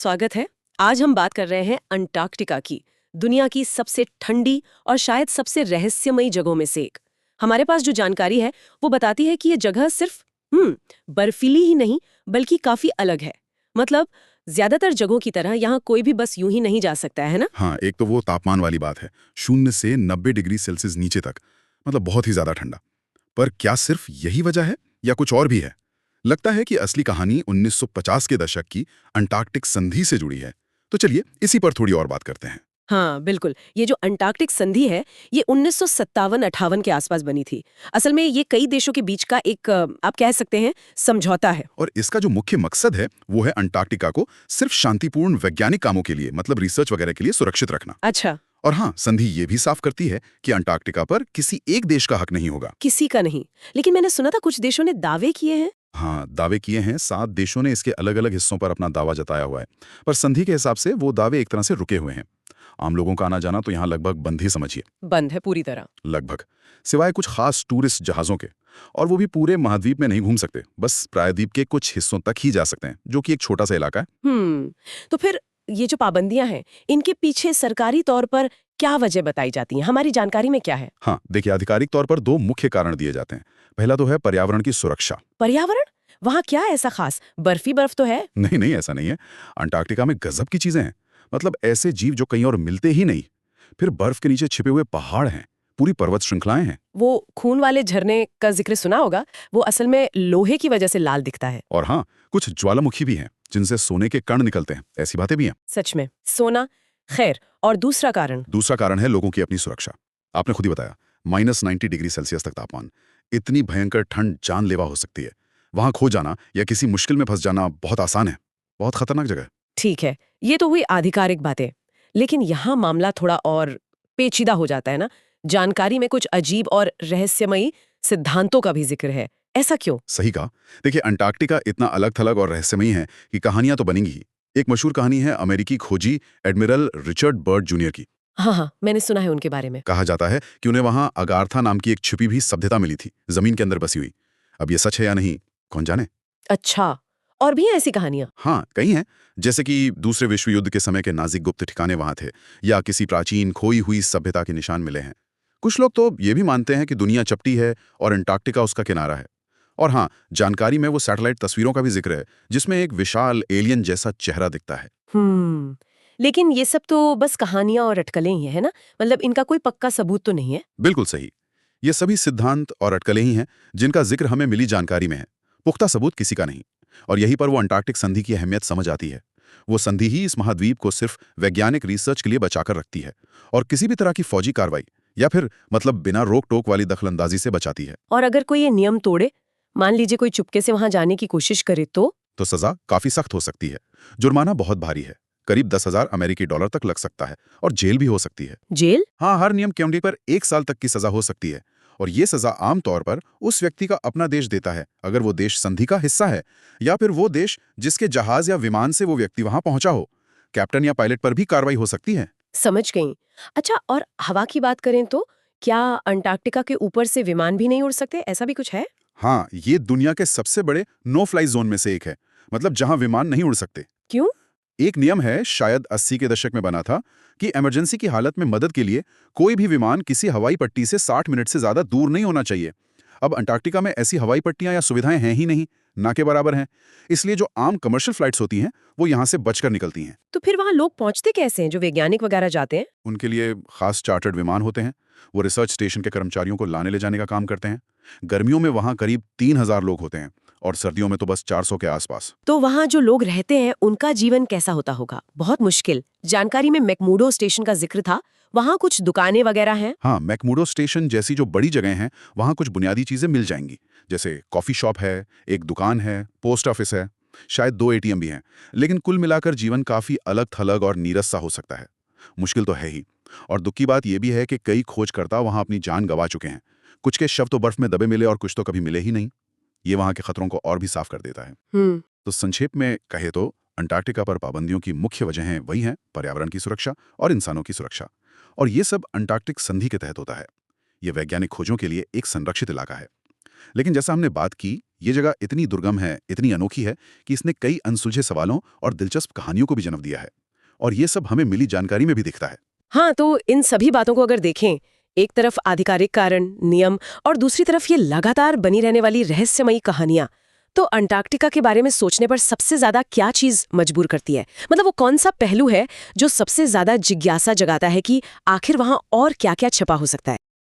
स्वागत है। आज हम बात कर रहे हैं अंटार्कटिका की, दुनिया की सबसे ठंडी और शायद सबसे रहस्यमयी जगहों में से एक। हमारे पास जो जानकारी है वो बताती है कि ये जगह सिर्फ बर्फीली ही नहीं बल्कि काफी अलग है। मतलब ज्यादातर जगहों की तरह यहाँ कोई भी बस यूं ही नहीं जा सकता है ना। हाँ, एक तो वो तापमान वाली बात है, 0 से 90 डिग्री सेल्सियस नीचे तक, मतलब बहुत ही ज्यादा ठंडा। पर क्या सिर्फ यही वजह है या कुछ और भी है? लगता है कि असली कहानी 1950 के दशक की अंटार्कटिक संधि से जुड़ी है। तो चलिए इसी पर थोड़ी और बात करते हैं। हाँ बिल्कुल, ये जो अंटार्कटिक संधि है ये 1957-58 के आसपास बनी थी। असल में ये कई देशों के बीच का एक आप कह सकते हैं समझौता है। और इसका जो मुख्य मकसद है वो है अंटार्कटिका को सिर्फ शांतिपूर्ण वैज्ञानिक कामों के लिए, मतलब रिसर्च वगैरह के लिए सुरक्षित रखना। अच्छा। और हाँ, संधि ये भी साफ करती है कि अंटार्कटिका पर किसी एक देश का हक नहीं होगा। किसी का नहीं, लेकिन मैंने सुना था कुछ देशों ने दावे किए हैं। हाँ, दावे किए हैं। 7 देशों ने इसके अलग अलग हिस्सों पर अपना दावा जताया हुआ है। पर संधि के हिसाब से वो दावे एक तरह से रुके हुए हैं। आम लोगों का आना जाना तो यहाँ लगभग बंद ही समझिए। बंद है पूरी तरह। लगभग, सिवाय कुछ खास टूरिस्ट जहाजों के। और वो भी पूरे महाद्वीप में नहीं घूम सकते, बस प्रायद्वीप के कुछ हिस्सों तक ही जा सकते हैं, जो कि एक छोटा सा इलाका है। तो फिर ये जो पाबंदियां हैं इनके पीछे सरकारी तौर पर क्या वजह बताई जाती हैं, हमारी जानकारी में क्या है? हाँ, देखिए, आधिकारिक तौर पर 2 मुख्य कारण दिए जाते हैं। पहला तो है पर्यावरण की सुरक्षा। पर्यावरण? वहाँ क्या ऐसा खास? बर्फी बर्फ तो है। नहीं नहीं, ऐसा नहीं है। अंटार्कटिका में गजब की चीजें हैं। मतलब ऐसे जीव जो कहीं और मिलते ही नहीं। फिर बर्फ के नीचे छिपे हुए पहाड़ हैं, पूरी पर्वत श्रृंखलाएं हैं। वो खून वाले झरने का जिक्र सुना होगा, वो असल में लोहे की वजह से लाल दिखता है। और हाँ, कुछ ज्वालामुखी भी हैं जिनसे सोने के कण निकलते हैं, ऐसी बातें भी हैं। सच में सोना। खैर, और दूसरा कारण? दूसरा कारण है लोगों की अपनी सुरक्षा। आपने खुद ही बताया, -90 डिग्री सेल्सियस तक तापमान, इतनी भयंकर ठंड जानलेवा हो सकती है। वहां खो जाना या किसी मुश्किल में फंस जाना बहुत आसान है, बहुत खतरनाक जगह है। ठीक है, ये तो हुई आधिकारिक बातें, लेकिन यहाँ मामला थोड़ा और पेचीदा हो जाता है ना। जानकारी में कुछ अजीब और रहस्यमयी सिद्धांतों का भी जिक्र है। ऐसा क्यों? सही कहा। देखिए, अंटार्कटिका इतना अलग थलग और रहस्यमयी है कि कहानियां तो बनेंगी ही। एक मशहूर कहानी है अमेरिकी खोजी एडमिरल रिचर्ड बर्ड जूनियर की। हाँ हाँ, मैंने सुना है उनके बारे में। कहा जाता है कि उन्हें वहां अगाथा नाम की एक छुपी हुई सभ्यता मिली थी, जमीन के अंदर बसी हुई। अब ये सच है या नहीं, कौन जाने। अच्छा, और भी हैं ऐसी कहानियां? हाँ, कई हैं। जैसे कि दूसरे विश्व युद्ध के समय के नाज़ी गुप्त ठिकाने वहां थे, या किसी प्राचीन खोई हुई सभ्यता के निशान मिले हैं। कुछ लोग तो ये भी मानते हैं कि दुनिया चपटी है और अंटार्कटिका उसका किनारा है। और हाँ, जानकारी में वो सैटेलाइट तस्वीरों का भी जिक्र है, जिसमें एक विशाल एलियन जैसा चेहरा दिखता है। हम्म। लेकिन ये सब तो बस कहानियां और अटकलें ही है ना? मतलब इनका कोई पक्का सबूत तो नहीं है? बिल्कुल सही। ये सभी सिद्धांत और अटकलें ही हैं जिनका जिक्र हमें मिली जानकारी में है। पुख्ता सबूत किसी का नहीं। और यहीं पर वो अंटार्कटिक संधि की अहमियत समझ आती है। वो संधि ही इस महाद्वीप को सिर्फ वैज्ञानिक रिसर्च के लिए बचाकर रखती है, और किसी भी तरह की फौजी कार्रवाई या फिर मतलब बिना रोक टोक वाली दखलंदाजी से बचाती है। और अगर कोई ये नियम तोड़े, मान लीजिए कोई चुपके से वहां जाने की कोशिश करे तो सजा काफी सख्त हो सकती है। जुर्माना बहुत भारी है, करीब 10,000 अमेरिकी डॉलर तक लग सकता है, और जेल भी हो सकती है। जेल? हाँ, हर नियम के उंगली पर 1 साल तक की सजा हो सकती है। और ये सजा आमतौर पर उस व्यक्ति का अपना देश देता है, अगर वो देश संधि का हिस्सा है, या फिर वो देश जिसके जहाज या विमान से वो व्यक्ति वहां पहुंचा हो। कैप्टन या पायलट पर भी कार्रवाई हो सकती है। समझ गई। अच्छा, और हवा की बात करें तो क्या अंटार्कटिका के ऊपर से विमान भी नहीं उड़ सकते, ऐसा भी कुछ है? हाँ, ये दुनिया के सबसे बड़े नो फ्लाई जोन में से एक है, मतलब जहां विमान नहीं उड़ सकते। क्यों? एक नियम है, शायद 80 के दशक में बना था, कि इमरजेंसी की हालत में मदद के लिए कोई भी विमान किसी हवाई पट्टी से 60 मिनट से ज्यादा दूर नहीं होना चाहिए। अब अंटार्कटिका में ऐसी हवाई पट्टियां या सुविधाएं हैं ही नहीं, ना के बराबर हैं। इसलिए जो आम कमर्शियल फ्लाइट्स होती हैं वो यहाँ से बचकर निकलती हैं। तो फिर वहां लोग पहुंचते कैसे हैं जो वैज्ञानिक वगैरह जाते हैं? उनके लिए खास चार्टर्ड विमान होते हैं। वो रिसर्च स्टेशन के कर्मचारियों को लाने ले जाने का काम करते हैं। गर्मियों में वहाँ करीब 3,000 लोग होते हैं, और सर्दियों में तो बस 400 के आसपास। तो वहां जो लोग रहते हैं उनका जीवन कैसा होता होगा? बहुत मुश्किल। जानकारी में मैकमुर्डो स्टेशन का जिक्र था, वहां कुछ दुकानें वगैरह हैं? हाँ, मैकमुर्डो स्टेशन जैसी जो बड़ी जगह हैं, वहाँ कुछ बुनियादी चीजें मिल जाएंगी। जैसे कॉफी शॉप है, एक दुकान है, पोस्ट ऑफिस है, शायद 2 एटीएम भी हैं। लेकिन कुल मिलाकर जीवन काफी अलग थलग और नीरस सा हो सकता है। मुश्किल तो है ही। और दुख की बात यह भी है कि कई खोजकर्ता वहां अपनी जान गंवा चुके हैं। कुछ के शव तो बर्फ में दबे मिले, और कुछ तो कभी मिले ही नहीं। ये वहां के खतरों को और भी साफ कर देता है। हम्म। तो संक्षेप में कहे तो अंटार्कटिका पर पाबंदियों की मुख्य वजहें वही हैं, पर्यावरण की सुरक्षा और इंसानों की सुरक्षा। और ये सब अंटार्कटिक संधि के तहत होता है। ये वैज्ञानिक खोजों के लिए एक संरक्षित इलाका है। लेकिन जैसा हमने बात की, ये जगह इतनी दुर्गम है, इतनी अनोखी है कि इसने कई अनसुलझे सवालों और दिलचस्प कहानियों को भी जन्म दिया है। और ये सब हमें मिली जानकारी में भी दिखता है। हाँ, तो इन सभी बातों को अगर देखें, एक तरफ आधिकारिक कारण, नियम और दूसरी तरफ ये लगातार बनी रहने वाली रहस्यमयी कहानियां, तो अंटार्कटिका के बारे में सोचने पर सबसे ज्यादा क्या चीज मजबूर करती है? मतलब वो कौन सा पहलू है जो सबसे ज्यादा जिज्ञासा जगाता है कि आखिर वहां और क्या-क्या छिपा हो सकता है?